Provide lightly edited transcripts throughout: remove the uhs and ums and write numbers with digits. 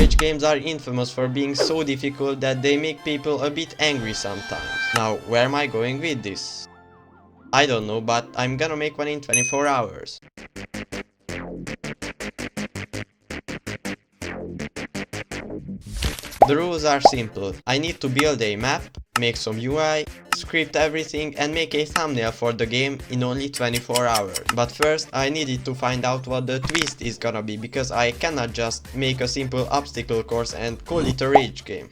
rage games are infamous for being so difficult that they make people a bit angry sometimes. Now, where am I going with this? I don't know, but I'm gonna make one in 24 hours. The rules are simple. I need to build a map, make some UI, script everything and make a thumbnail for the game in only 24 hours. But first I needed to find out what the twist is gonna be, because I cannot just make a simple obstacle course and call it a rage game.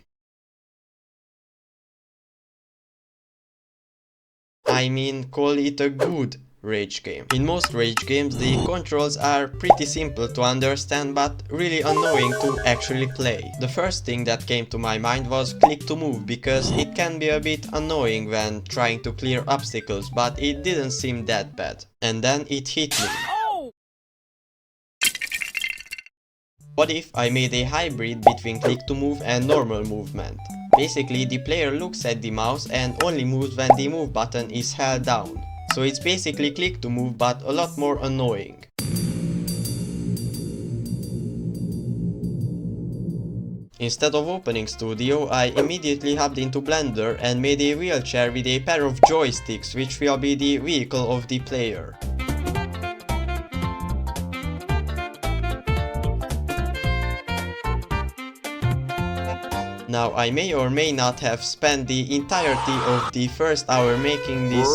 I mean, call it a good rage game. In most rage games the controls are pretty simple to understand but really annoying to actually play. The first thing that came to my mind was click to move, because it can be a bit annoying when trying to clear obstacles, but it didn't seem that bad. And then it hit me. What if I made a hybrid between click to move and normal movement? Basically the player looks at the mouse and only moves when the move button is held down. So it's basically click to move but a lot more annoying. Instead of opening Studio, I immediately hopped into Blender and made a wheelchair with a pair of joysticks, which will be the vehicle of the player. Now I may or may not have spent the entirety of the first hour making this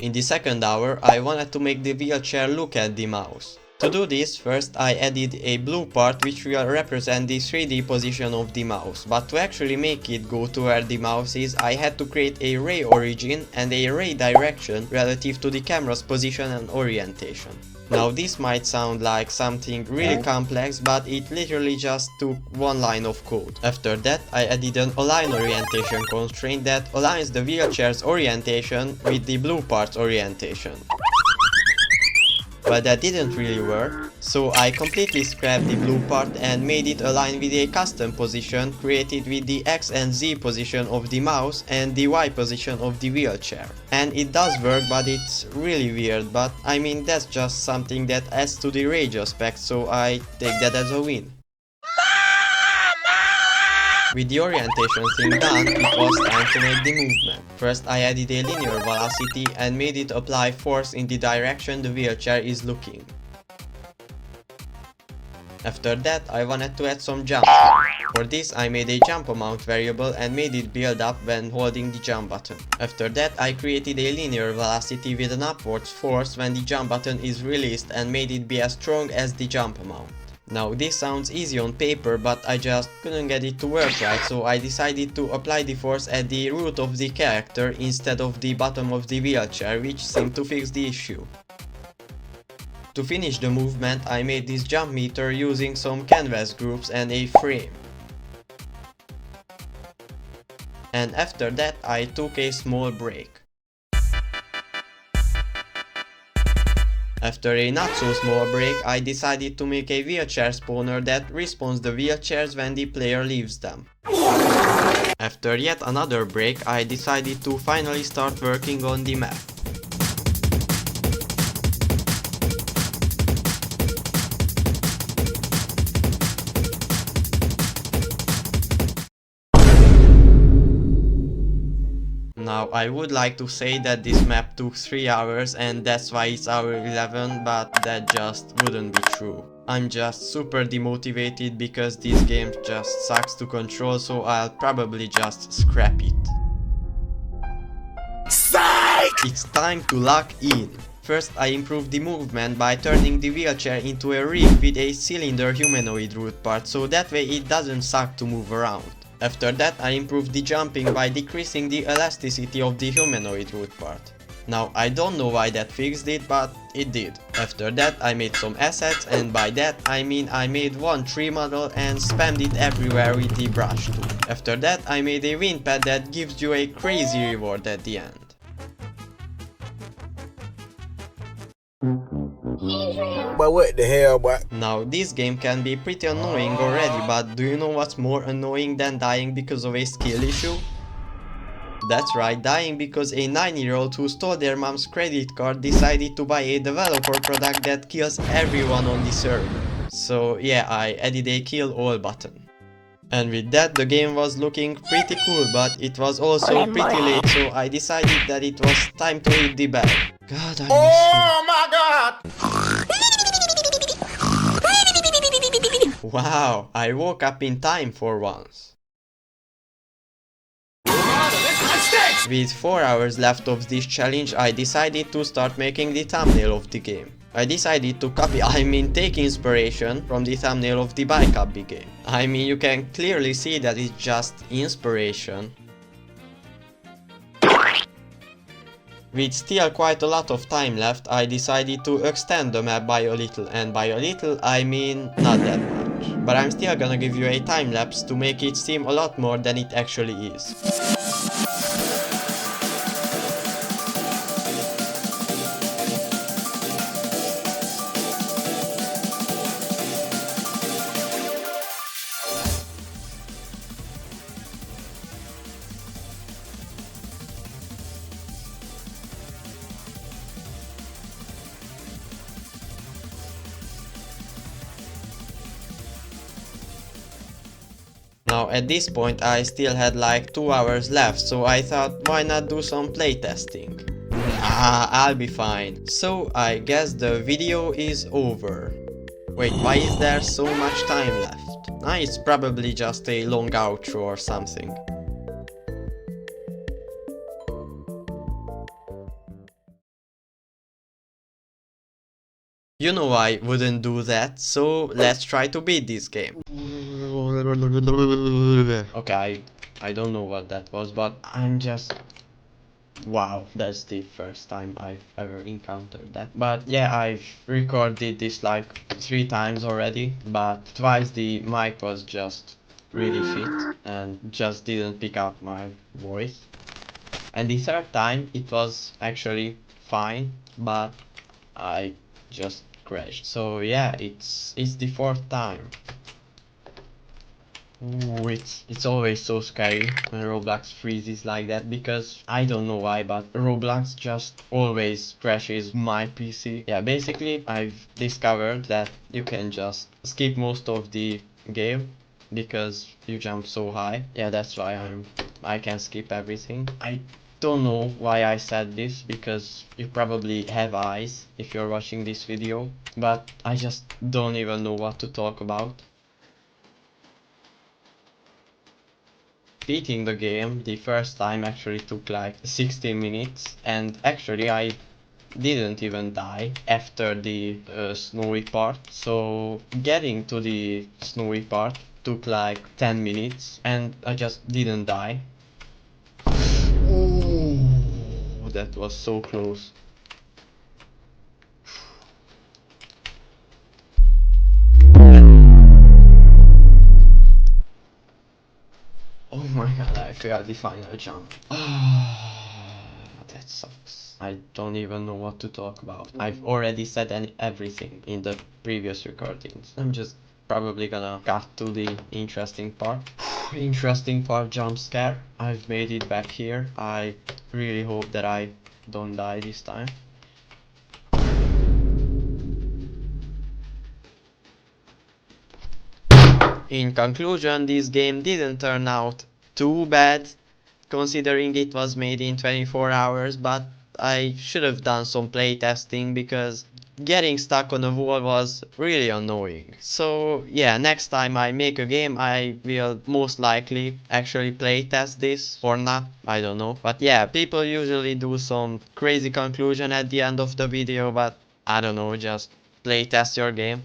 In the second hour I wanted to make the wheelchair look at the mouse. To do this, first I added a blue part which will represent the 3D position of the mouse, but to actually make it go to where the mouse is, I had to create a ray origin and a ray direction relative to the camera's position and orientation. Now this might sound like something really complex, but it literally just took one line of code. After that I added an align orientation constraint that aligns the wheelchair's orientation with the blue part's orientation. But that didn't really work, so I completely scrapped the blue part and made it align with a custom position created with the X and Z position of the mouse and the Y position of the wheelchair. And it does work, but it's really weird, but I mean that's just something that adds to the rage aspect, so I take that as a win. With the orientation thing done, it was time to make the movement. First I added a linear velocity and made it apply force in the direction the wheelchair is looking. After that I wanted to add some jump. For this I made a jump amount variable and made it build up when holding the jump button. After that I created a linear velocity with an upwards force when the jump button is released and made it be as strong as the jump amount. Now this sounds easy on paper, but I just couldn't get it to work right, so I decided to apply the force at the root of the character instead of the bottom of the wheelchair, which seemed to fix the issue. To finish the movement I made this jump meter using some canvas groups and a frame. And after that I took a small break. After a not so small break, I decided to make a wheelchair spawner that respawns the wheelchairs when the player leaves them. After yet another break, I decided to finally start working on the map. Now I would like to say that this map took 3 hours and that's why it's hour 11, but that just wouldn't be true. I'm just super demotivated because this game just sucks to control, so I'll probably just scrap it. Psych! It's time to lock in. First I improved the movement by turning the wheelchair into a rig with a cylinder humanoid root part, so that way it doesn't suck to move around. After that I improved the jumping by decreasing the elasticity of the humanoid root part. Now I don't know why that fixed it, but it did. After that I made some assets, and by that I mean I made one tree model and spammed it everywhere with the brush tool. After that I made a wind pad that gives you a crazy reward at the end. But what the hell, boy? Now this game can be pretty annoying already, but do you know what's more annoying than dying because of a skill issue? That's right, dying because a 9-year-old who stole their mom's credit card decided to buy a developer product that kills everyone on the server. So yeah, I added a kill all button. And with that, the game was looking pretty cool, but it was also pretty late, so I decided that it was time to hit the bed. God, I miss you. Oh my god! Wow, I woke up in time for once. With 4 hours left of this challenge, I decided to start making the thumbnail of the game. I decided to take inspiration from the thumbnail of the Bike Up game. I mean, you can clearly see that it's just inspiration. With still quite a lot of time left, I decided to extend the map by a little, and by a little I mean not that much. But I'm still gonna give you a time lapse to make it seem a lot more than it actually is. Now at this point I still had like 2 hours left, so I thought why not do some playtesting. I'll be fine. So I guess the video is over. Wait, why is there so much time left? It's probably just a long outro or something. You know I wouldn't do that, so let's try to beat this game. Okay, I don't know what that was, but I'm just... Wow, that's the first time I've ever encountered that. But yeah, I've recorded this like 3 times already, but twice the mic was just really fit and just didn't pick up my voice. And the third time it was actually fine, but I just crashed. So yeah, it's the fourth time. Ooh, it's always so scary when Roblox freezes like that, because I don't know why, but Roblox just always crashes my PC. Yeah, basically I've discovered that you can just skip most of the game because you jump so high. Yeah, that's why I can skip everything. I don't know why I said this, because you probably have eyes if you're watching this video, but I just don't even know what to talk about. Beating the game the first time actually took like 16 minutes, and actually I didn't even die after the snowy part, so getting to the snowy part took like 10 minutes and I just didn't die. Ooh, that was so close. Oh my god, I failed the final jump. That sucks. I don't even know what to talk about. I've already said everything in the previous recordings. I'm just probably gonna cut to the interesting part. Interesting part, jump scare. I've made it back here. I really hope that I don't die this time. In conclusion, this game didn't turn out too bad, considering it was made in 24 hours, but I should have done some playtesting because getting stuck on a wall was really annoying. So yeah, next time I make a game I will most likely actually playtest this or not, I don't know. But yeah, people usually do some crazy conclusion at the end of the video, but I don't know, just playtest your game.